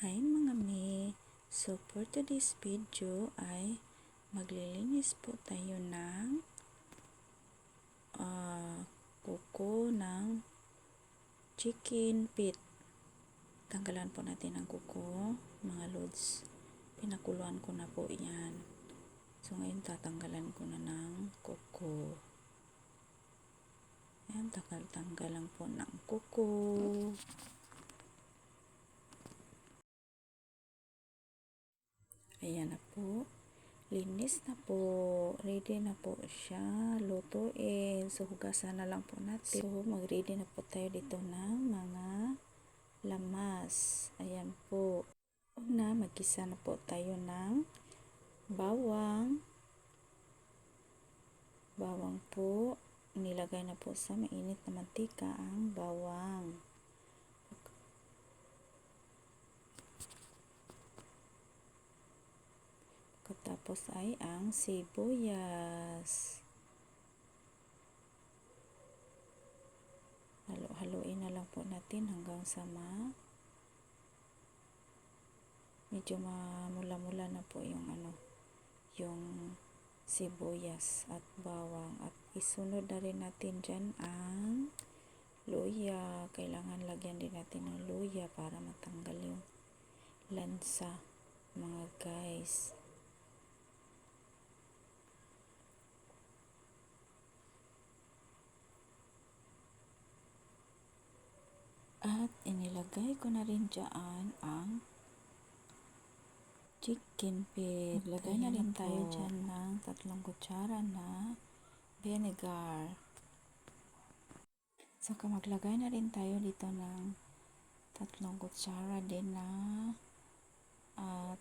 Hi mga me! So for today's video ay maglilinis po tayo ng kuko ng chicken feet. Tanggalan po natin ang kuko mga lods. Pinakuluan ko na po yan. So ngayon tatanggalan ko na ng kuko. Ayan, tanggalan po ng kuko. Ayan na po. Linis na po. Ready na po siya. Lutuin. So, hugasan na lang po natin. So, mag-ready na po tayo dito ng mga lamas. Ayan po. Una, magisa na po tayo ng bawang. Bawang po. Nilagay na po sa mainit na mantika ang bawang. Tapos ay ang sibuyas. Halo-haloin na lang po natin hanggang sa medyo mamula-mula na po yung yung sibuyas at bawang. At isunod na rin natin dyan ang luya. Kailangan lagyan din natin ng luya para matanggal yung lansa, mga guys. At inilagay ko na rin dyan ang chicken feet. Maglagay na rin tayo dyan ng 3 kutsara na vinegar. Saka maglagay na rin tayo dito ng 3 kutsara din na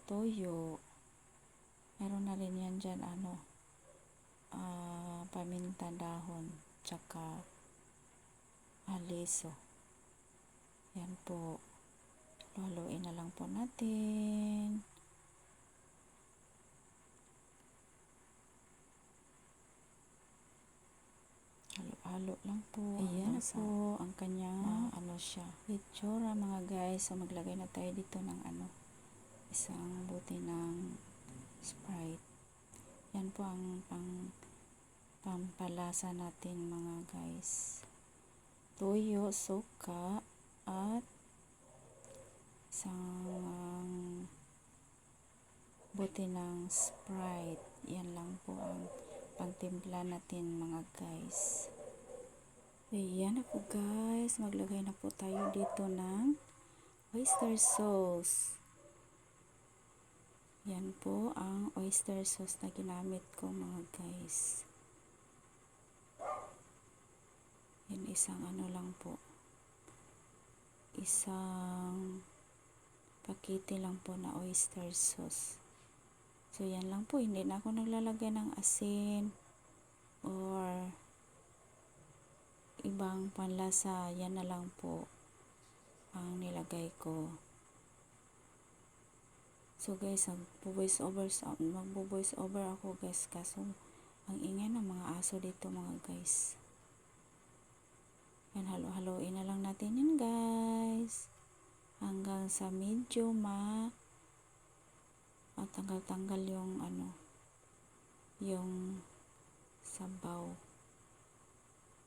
toyo. Meron na rin yan dyan paminta dahon tsaka aliso. Yan po. Haluin na lang po natin. Halo-halo lang po. Ayan na po ang kanyang itsura mga guys. So maglagay na tayo dito ng isang bote ng Sprite. Yan po ang pampalasa natin mga guys. Toyo, suka, at isang bote ng Sprite. Yan lang po ang pangtimpla natin mga guys. Ayan na po guys. Maglagay na po tayo dito ng oyster sauce. Yan po ang oyster sauce na ginamit ko mga guys. Yan isang lang po. Isang pakete lang po na oyster sauce. So yan lang po. Hindi na ako naglalagay ng asin or ibang panlasa. Yan na lang po ang nilagay ko. So guys, magbo-voice over ako guys, kaso ang ingay ng mga aso dito mga guys. Yan, halo-haloin na lang natin yan guys. Hanggang sa medyo matanggal-tanggal yung yung sabaw.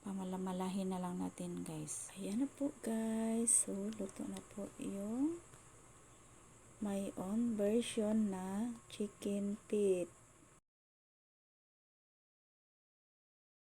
Pamalamalahin na lang natin guys. Ayan na po guys. So, luto na po yung my own version na chicken feet.